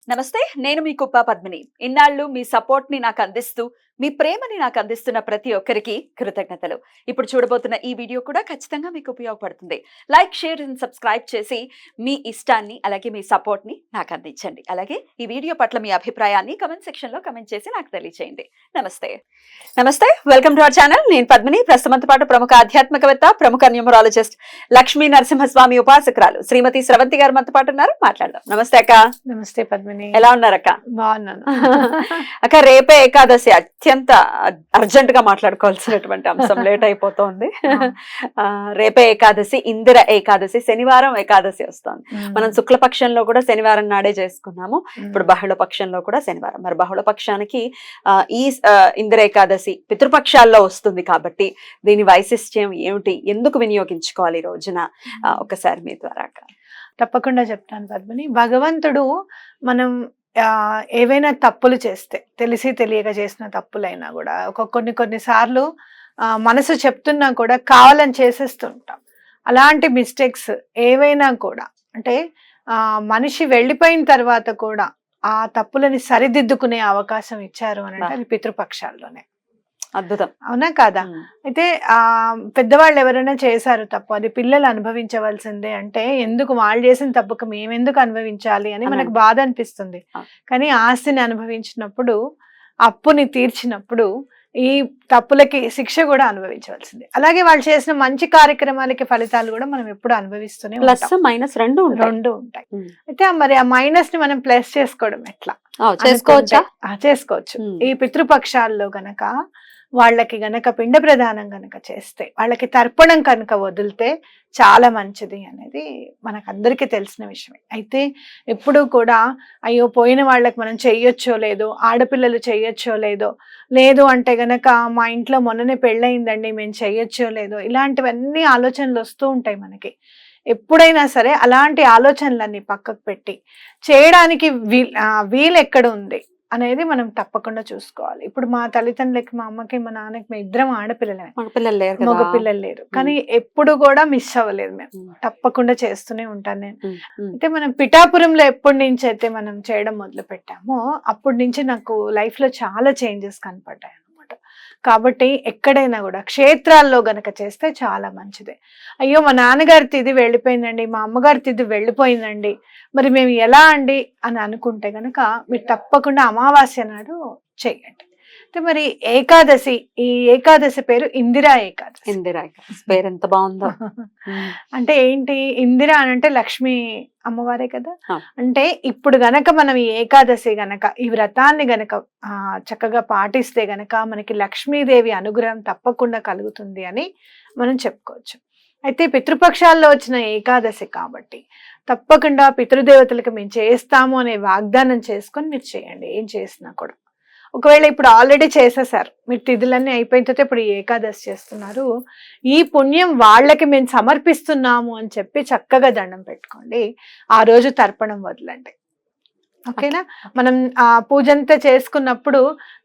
నమస్తే, నేను మీ కుప్ప పద్మిని. ఇన్నాళ్ళు మీ సపోర్ట్ ని నాకు అందిస్తూ, మీ ప్రేమని నాకు అందిస్తున్న ప్రతి ఒక్కరికి కృతజ్ఞతలు. ఇప్పుడు చూడబోతున్న ఈ వీడియో కూడా ఖచ్చితంగా మీకు ఉపయోగపడుతుంది. లైక్, షేర్ అండ్ సబ్స్క్రైబ్ చేసి మీ ఇష్టాన్ని అలాగే మీ సపోర్ట్ ని నాకు అందించండి. అలాగే ఈ వీడియో పట్ల మీ అభిప్రాయాన్ని కామెంట్ సెక్షన్ లో కామెంట్ చేసి నాకు తెలియజేయండి. నమస్తే. నమస్తే, వెల్కమ్ టు అవర్ ఛానల్. నేను పద్మిని. ప్రస్తుతంతో పాటు ప్రముఖ ఆధ్యాత్మికవేత్త, ప్రముఖ న్యూమరాలజిస్ట్ లక్ష్మీ నరసింహస్వామి ఉపాసకురాలు శ్రీమతి స్రవంతి గారు మనతో పాటు ఉన్నారు. మాట్లాడదాం. నమస్తే అక్క. నమస్తే పద్మిని, ఎలా ఉన్నారక్క? బాగున్నాను. అక్క, రేపే ఏకాదశి. అత్యంత అర్జెంట్ గా మాట్లాడుకోవాల్సినటువంటి అంశం. లేట్ అయిపోతుంది. రేపే ఏకాదశి, ఇందిర ఏకాదశి, శనివారం ఏకాదశి వస్తుంది. మనం శుక్లపక్షంలో కూడా శనివారం నాడే చేసుకున్నాము. ఇప్పుడు బహుళ పక్షంలో కూడా శనివారం. మరి బహుళ పక్షానికి ఈ ఇందిర ఏకాదశి పితృపక్షాల్లో వస్తుంది కాబట్టి దీని వైశిష్ట్యం ఏమిటి, ఎందుకు వినియోగించుకోవాలి ఈ రోజున, ఒకసారి మీ ద్వారా అక్క. తప్పకుండా చెప్తాను పద్మిని. భగవంతుడు మనం ఏవైనా తప్పులు చేస్తే, తెలిసి తెలియక చేసిన తప్పులైనా కూడా కొన్ని సార్లు మనసు చెప్తున్నా కూడా కావాలని చేసేస్తుంటాం. అలాంటి మిస్టేక్స్ ఏవైనా కూడా, అంటే మనిషి వెళ్ళిపోయిన తర్వాత కూడా ఆ తప్పులని సరిదిద్దుకునే అవకాశం ఇచ్చారు అని అంటే అది పితృపక్షాల్లోనే. అద్భుతం. అవునా కాదా? అయితే పెద్దవాళ్ళు ఎవరైనా చేశారు తప్పు, అది పిల్లలు అనుభవించవలసిందే అంటే ఎందుకు వాళ్ళు చేసిన తప్పుకు మేమెందుకు అనుభవించాలి అని మనకు బాధ అనిపిస్తుంది. కానీ ఆస్తిని అనుభవించినప్పుడు, అప్పుని తీర్చినప్పుడు ఈ తప్పులకి శిక్ష కూడా అనుభవించవలసింది. అలాగే వాళ్ళు చేసిన మంచి కార్యక్రమాలకి ఫలితాలు కూడా మనం ఎప్పుడు అనుభవిస్తూనే ప్లస్ మైనస్ రెండు ఉంటాయి. అయితే మరి ఆ మైనస్ ని మనం ప్లస్ చేసుకోవడం ఎట్లా? చేసుకోవచ్చు. ఈ పితృపక్షాల్లో గనక వాళ్ళకి గనక పిండ ప్రదానం గనక చేస్తే, వాళ్ళకి తర్పణం కనుక వదిలితే చాలా మంచిది అనేది మనకందరికీ తెలిసిన విషయమే. అయితే ఎప్పుడు కూడా అయ్యో పోయిన వాళ్ళకి మనం చెయ్యొచ్చో లేదో, ఆడపిల్లలు చెయ్యొచ్చో లేదో, లేదు అంటే గనక మా ఇంట్లో మొన్ననే పెళ్ళయిందండి మేము చెయ్యొచ్చో లేదో, ఇలాంటివన్నీ ఆలోచనలు వస్తూ ఉంటాయి మనకి. ఎప్పుడైనా సరే అలాంటి ఆలోచనలన్నీ పక్కకు పెట్టి చేయడానికి వీలు ఎక్కడ ఉంది అనేది మనం తప్పకుండా చూసుకోవాలి. ఇప్పుడు మా తల్లిదండ్రులకి, మా అమ్మకి, మా నాన్నకి, మేము ఇద్దరం ఆడపిల్లలమే, మగ పిల్లలు లేరు. కానీ ఎప్పుడు కూడా మిస్ అవ్వలేదు. మేము తప్పకుండా చేస్తూనే ఉంటాను నేను. అయితే మనం పిఠాపురంలో ఎప్పటి నుంచి అయితే మనం చేయడం మొదలు పెట్టామో అప్పటి నుంచి నాకు లైఫ్ లో చాలా చేంజెస్ కనపడ్డాయి అనమాట. కాబట్టి ఎక్కడైనా కూడా క్షేత్రాల్లో గనక చేస్తే చాలా మంచిది. అయ్యో మా నాన్నగారి తిథి వెళ్ళిపోయిందండి, మా అమ్మగారి తిథి వెళ్ళిపోయిందండి, మరి మేము ఎలా అండి అని అనుకుంటే గనక మీరు తప్పకుండా అమావాస్య నాడు చేయండి. అయితే మరి ఏకాదశి, ఈ ఏకాదశి పేరు ఇందిరా ఏకాదశి. ఇందిరా ఏకాదశి పేరు ఎంత బాగుందో. అంటే ఏంటి, ఇందిరా అని అంటే లక్ష్మి అమ్మవారే కదా. అంటే ఇప్పుడు గనక మనం ఈ ఏకాదశి గనక, ఈ వ్రతాన్ని గనక చక్కగా పాటిస్తే గనక మనకి లక్ష్మీదేవి అనుగ్రహం తప్పకుండా కలుగుతుంది అని మనం చెప్పుకోవచ్చు. అయితే పితృపక్షాల్లో వచ్చిన ఏకాదశి కాబట్టి తప్పకుండా పితృదేవతలకు మేము చేస్తాము అనే వాగ్దానం చేసుకొని మీరు చేయండి. ఏం చేసినా కూడా, ఒకవేళ ఇప్పుడు ఆల్రెడీ చేసేసారు, మీరు తిథులన్నీ అయిపోయిన తర్వాత ఇప్పుడు ఏకాదశి చేస్తున్నారు, ఈ పుణ్యం వాళ్ళకి మేము సమర్పిస్తున్నాము అని చెప్పి చక్కగా దండం పెట్టుకోండి. ఆ రోజు తర్పణం వదలండి. ఓకేనా? మనం ఆ పూజ అంతా చేసుకున్నప్పుడు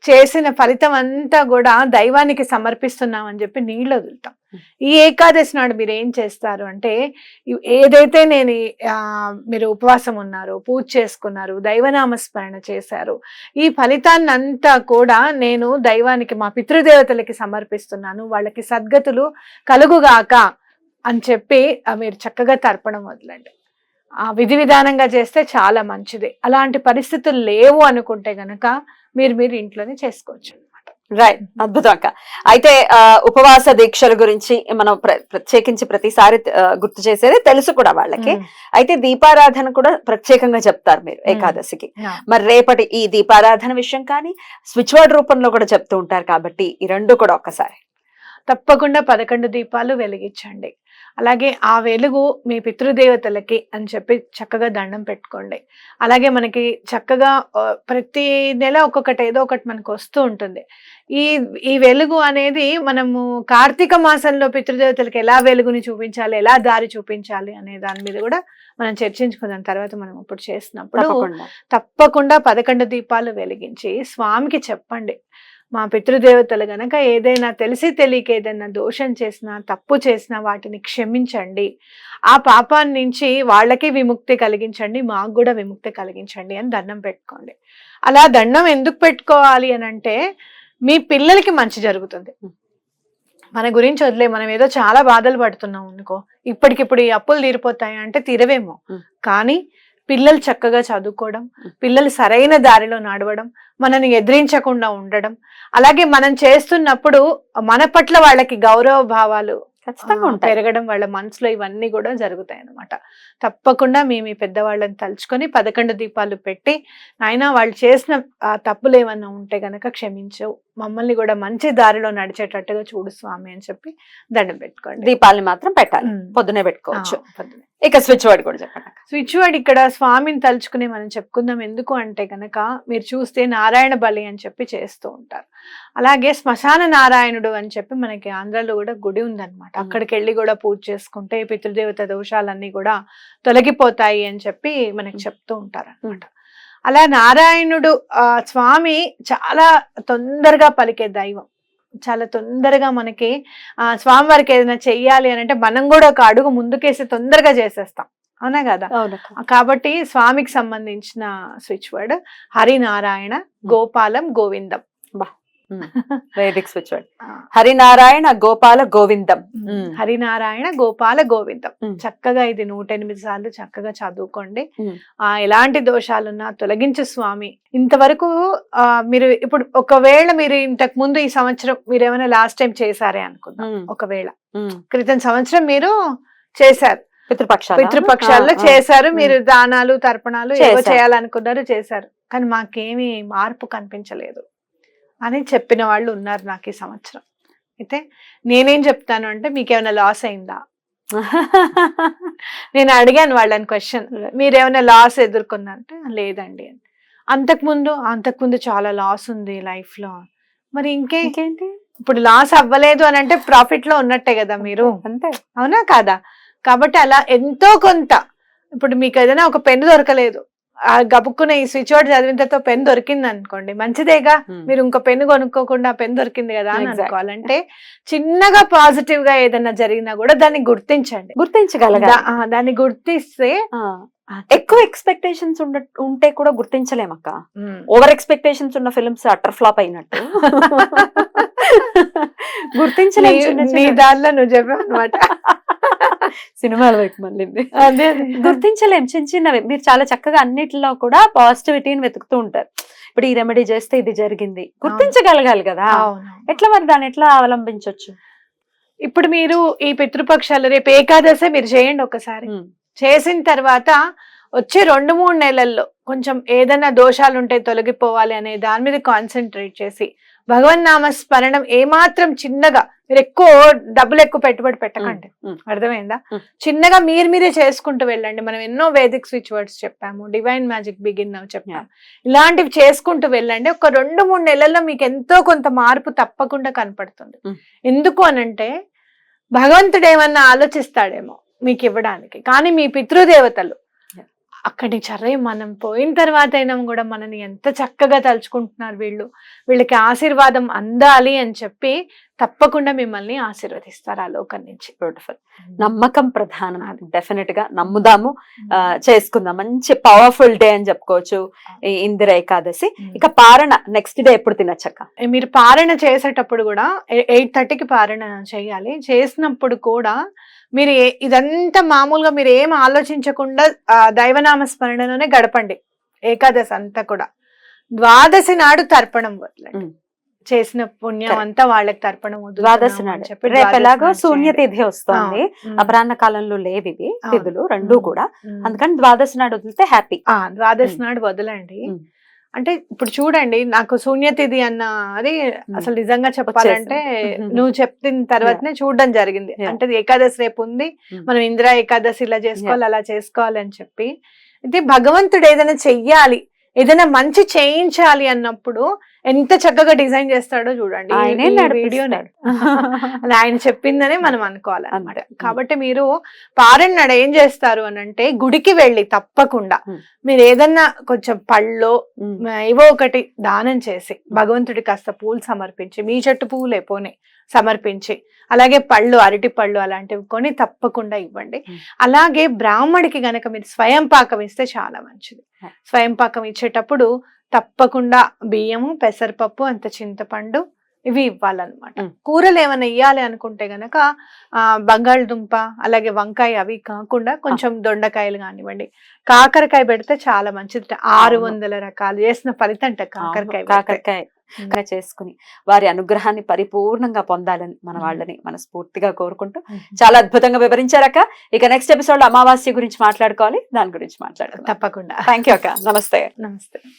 చేసిన ఫలితం అంతా కూడా దైవానికి సమర్పిస్తున్నాం అని చెప్పి నీళ్ళు వదులుతాం. ఈ ఏకాదశి నాడు మీరు ఏం చేస్తారు అంటే, ఏదైతే మీరు ఉపవాసం ఉన్నారు, పూజ చేసుకున్నారు, దైవనామస్మరణ చేశారు, ఈ ఫలితాన్ని అంతా కూడా నేను దైవానికి, మా పితృదేవతలకి సమర్పిస్తున్నాను, వాళ్ళకి సద్గతులు కలుగుగాక అని చెప్పి మీరు చక్కగా తర్పణం వదలండి. విధి విధానంగా చేస్తే చాలా మంచిది. అలాంటి పరిస్థితులు లేవు అనుకుంటే గనక మీరు ఇంట్లోనే చేసుకోవచ్చు అనమాట. రైట్, అద్భుతం అక్క. అయితే ఉపవాస దీక్షల గురించి మనం ప్రత్యేకించి ప్రతిసారి గుర్తు చేసేది తెలుసు కూడా వాళ్ళకి. అయితే దీపారాధన కూడా ప్రత్యేకంగా చెప్తారు మీరు ఏకాదశికి. మరి రేపటి ఈ దీపారాధన విషయం కానీ స్విచ్ వర్డ్ రూపంలో కూడా చెప్తూ ఉంటారు కాబట్టి ఈ రెండు కూడా ఒక్కసారి తప్పకుండా 11 దీపాలు వెలిగించండి. అలాగే ఆ వెలుగు మీ పితృదేవతలకి అని చెప్పి చక్కగా దండం పెట్టుకోండి. అలాగే మనకి చక్కగా ప్రతి నెల ఒక్కొక్కటి ఏదో ఒకటి మనకు వస్తూ ఉంటుంది. ఈ వెలుగు అనేది మనము కార్తీక మాసంలో పితృదేవతలకి ఎలా వెలుగుని చూపించాలి, ఎలా దారి చూపించాలి అనే దాని మీద కూడా మనం చర్చించుకుందాం తర్వాత. మనం ఇప్పుడు చేసినప్పుడు తప్పకుండా 11 దీపాలు వెలిగించి స్వామికి చెప్పండి, మా పితృదేవతలు గనక ఏదైనా తెలిసి తెలియక ఏదైనా దోషం చేసినా తప్పు చేసినా వాటిని క్షమించండి, ఆ పాపాన్ని నుంచి వాళ్ళకి విముక్తి కలిగించండి, మాకు కూడా విముక్తి కలిగించండి అని దండం పెట్టుకోండి. అలా దండం ఎందుకు పెట్టుకోవాలి అని అంటే మీ పిల్లలకి మంచి జరుగుతుంది. మన గురించి వదిలే, మనం ఏదో చాలా బాధలు పడుతున్నాం అనుకో, ఇప్పటికిప్పుడు ఈ అప్పులు తీరిపోతాయి అంటే తీరవేమో, కానీ పిల్లలు చక్కగా చదువుకోవడం, పిల్లలు సరైన దారిలో నడవడం, మనని ఎదిరించకుండా ఉండడం, అలాగే మనం చేస్తున్నప్పుడు మన పట్ల వాళ్ళకి గౌరవ భావాలు ఖచ్చితంగా పెరగడం, వాళ్ళ మనసులో ఇవన్నీ కూడా జరుగుతాయి అన్నమాట. తప్పకుండా మేము ఈ పెద్దవాళ్ళని తలుచుకొని 11 దీపాలు పెట్టి, నాయనా వాళ్ళు చేసిన తప్పులు ఏమన్నా ఉంటే గనక క్షమించవు, మమ్మల్ని కూడా మంచి దారిలో నడిచేటట్టుగా చూడు స్వామి అని చెప్పి దండం పెట్టుకోండి. దీపాలని మాత్రం పెట్టాలి, పొద్దునే పెట్టుకోవచ్చు. ఇక స్విచ్ వర్డ్ కూడా చెప్పండి. స్విచ్ వర్డ్ ఇక్కడ స్వామిని తలుచుకుని మనం చెప్పుకుందాం. ఎందుకు అంటే గనక మీరు చూస్తే నారాయణ బలి అని చెప్పి చేస్తూ ఉంటారు. అలాగే శ్మశాన నారాయణుడు అని చెప్పి మనకి ఆంధ్రాలో కూడా గుడి ఉందన్నమాట. అక్కడికి వెళ్ళి కూడా పూజ చేసుకుంటే పితృదేవత దోషాలన్నీ కూడా తొలగిపోతాయి అని చెప్పి మనకి చెప్తూ ఉంటారు అన్నమాట. అలా నారాయణుడు స్వామి చాలా తొందరగా పలికే దైవం. చాలా తొందరగా మనకి స్వామి వారికి ఏదైనా చెయ్యాలి అని అంటే మనం కూడా ఒక అడుగు ముందుకేసి తొందరగా చేసేస్తాం, అవునా కదా? కాబట్టి స్వామికి సంబంధించిన switch word Harinarayana Gopalam Govindam. Vedic switch word Harinarayana Gopala Govindam. Harinarayana Gopala Govindam. చక్కగా ఇది 108 సార్లు చక్కగా చదువుకోండి. ఎలాంటి దోషాలున్నా తొలగించు స్వామి. ఇంతవరకు మీరు ఇప్పుడు ఒకవేళ మీరు ఇంతకు ముందు ఈ సంవత్సరం మీరు ఏమైనా లాస్ట్ టైం చేశారే అనుకుందాం, ఒకవేళ క్రితం సంవత్సరం మీరు చేశారు, పితృపక్షాల్లో చేశారు, మీరు దానాలు తర్పణాలు ఏవో చేయాలనుకున్నారు, చేశారు, కానీ మాకేమీ మార్పు కనిపించలేదు అని చెప్పిన వాళ్ళు ఉన్నారు నాకు ఈ సంవత్సరం. అయితే నేనేం చెప్తాను అంటే మీకు ఏమైనా లాస్ అయిందా? నేను అడిగాను వాళ్ళని క్వశ్చన్, మీరేమైనా లాస్ ఎదుర్కొన్నారంటే లేదండి అని. అంతకుముందు చాలా లాస్ ఉంది లైఫ్ లో, మరి ఇంకేంటి? ఇప్పుడు లాస్ అవ్వలేదు అని అంటే ప్రాఫిట్ లో ఉన్నట్టే కదా మీరు, అంతే అవునా కాదా? కాబట్టి అలా ఎంతో కొంత, ఇప్పుడు మీకు ఏదైనా ఒక పెన్ను దొరకలేదు, గబుక్కున ఈ స్విచ్ వర్డ్ చదివినంతతో పెన్ దొరికింది అనుకోండి, మంచిదేగా, మీరు ఇంకో పెన్ను కొనుక్కోకుండా పెన్ దొరికింది కదా అని అనుకోవాలంటే చిన్నగా పాజిటివ్ గా ఏదైనా జరిగినా కూడా దాన్ని గుర్తించగలగాలి. దాన్ని గుర్తిస్తే ఎక్కువ ఎక్స్పెక్టేషన్స్ ఉంటే కూడా గుర్తించలేమక్క. ఓవర్ ఎక్స్పెక్టేషన్స్ ఉన్న ఫిల్మ్స్ అటర్ ఫ్లాప్ అయినట్టు గుర్తించలేము. నీ దానిలో నువ్వు చెప్పావు అనమాట, సినిమాల వైపు మళ్ళీ గుర్తించలేం చిన్న చిన్నవి. మీరు చాలా చక్కగా అన్నిటిలో కూడా పాజిటివిటీని వెతుకుతూ ఉంటారు. ఇప్పుడు ఈ రెమెడీ చేస్తే ఇది జరిగింది, గుర్తించగలగాలి కదా. ఎట్లా మరి దాన్ని ఎట్లా అవలంబించవచ్చు? ఇప్పుడు మీరు ఈ పితృపక్షాలు రేపు ఏకాదశి మీరు చేయండి ఒకసారి. చేసిన తర్వాత వచ్చే 2-3 నెలల్లో కొంచెం ఏదైనా దోషాలు ఉంటే తొలగిపోవాలి అనే దాని మీద కాన్సన్ట్రేట్ చేసి భగవన్నామ స్మరణం ఏమాత్రం చిన్నగా, మీరు డబ్బులు ఎక్కువ పెట్టుబడి పెట్టకండి, అర్థమైందా? చిన్నగా మీరే చేసుకుంటూ వెళ్ళండి. మనం ఎన్నో వేదిక్ స్విచ్ వర్డ్స్ చెప్పాము, డివైన్ మ్యాజిక్ బిగిన్ నౌ చెప్పాము, ఇలాంటివి చేసుకుంటూ వెళ్ళండి. ఒక 2-3 నెలల్లో మీకు ఎంతో కొంత మార్పు తప్పకుండా కనపడుతుంది. ఎందుకు అనంటే భగవంతుడు ఏమన్నా ఆలోచిస్తాడేమో మీకు ఇవ్వడానికి, కానీ మీ పితృదేవతలు అక్కడి చర్రే మనం పోయిన తర్వాత అయినా కూడా మనని ఎంత చక్కగా తలుచుకుంటున్నారు, వీళ్ళకి ఆశీర్వాదం అందాలి అని చెప్పి తప్పకుండా మిమ్మల్ని ఆశీర్వదిస్తారు ఆ లోకం నుంచి. బ్యూటిఫుల్. నమ్మకం ప్రధానం, డెఫినెట్ గా నమ్ముదాము, చేసుకుందాం. మంచి పవర్ఫుల్ డే అని చెప్పుకోవచ్చు ఈ ఇందిర ఏకాదశి. ఇక పారణ నెక్స్ట్ డే ఎప్పుడు తినచ్చక్క? మీరు పారణ చేసేటప్పుడు కూడా 8:30కి పారణ చేయాలి. చేసినప్పుడు కూడా మీరు ఇదంతా మామూలుగా మీరు ఏం ఆలోచించకుండా దైవనామ స్మరణలోనే గడపండి ఏకాదశి అంతా కూడా. ద్వాదశి నాడు తర్పణం వదలండి, చేసిన పుణ్యం అంతా వాళ్ళకి తర్పణం ద్వాదశి నాడు చెప్పి. రేపు ఎలాగో శూన్య తిథి వస్తుంది, అపరాహ్న కాలంలో లేవి తిథులు రెండు కూడా, అందుకని ద్వాదశి నాడు వదిలితే హ్యాపీ. ద్వాదశి నాడు వదలండి. అంటే ఇప్పుడు చూడండి, నాకు శూన్యతిథి అన్న అది అసలు నిజంగా చెప్పాలంటే నువ్వు చెప్పిన తర్వాతనే చూడడం జరిగింది. అంటే ఏకాదశి రేపు ఉంది, మనం ఇందిరా ఏకాదశి ఇలా చేసుకోవాలి అలా చేసుకోవాలి అని చెప్పి. అయితే భగవంతుడు ఏదైనా చెయ్యాలి, ఏదైనా మంచి చేయించాలి అన్నప్పుడు ఎంత చక్కగా డిజైన్ చేస్తాడో చూడండి. ఆయనే ఈ వీడియోని అది ఆయన చెప్పిందనే మనం అనుకోవాలన్నమాట. కాబట్టి మీరు పారెన్ నాడు ఏం చేస్తారు అని అంటే, గుడికి వెళ్ళి తప్పకుండా మీరు ఏదన్నా కొంచెం పళ్ళో ఏవో ఒకటి దానం చేసి భగవంతుడి కాస్త పూలు సమర్పించి, మీ చెట్టు పువ్వులే పోనీ సమర్పించి, అలాగే పళ్ళు, అరటి పళ్ళు అలాంటివి కొని తప్పకుండా ఇవ్వండి. అలాగే బ్రాహ్మడికి గనక మీరు స్వయం పాకం ఇస్తే చాలా మంచిది. స్వయం పాకం ఇచ్చేటప్పుడు తప్పకుండా బియ్యము, పెసరపప్పు, అంత చింతపండు ఇవి ఇవ్వాలన్నమాట. కూరలు ఏమైనా ఇవ్వాలి అనుకుంటే గనక బంగాళదుంప, అలాగే వంకాయ అవి కాకుండా కొంచెం దొండకాయలు కానివ్వండి, కాకరకాయ పెడితే చాలా మంచిది. 600 రకాలు చేసిన ఫలితం కాకరకాయ చేసుకుని వారి అనుగ్రహాన్ని పరిపూర్ణంగా పొందాలని మన వాళ్ళని మనస్ఫూర్తిగా కోరుకుంటూ చాలా అద్భుతంగా వివరించారక్క. ఇక నెక్స్ట్ ఎపిసోడ్ అమావాస్య గురించి మాట్లాడుకోవాలి, దాని గురించి మాట్లాడుకుందాం తప్పకుండా. థ్యాంక్ యూ అక్క. నమస్తే. నమస్తే.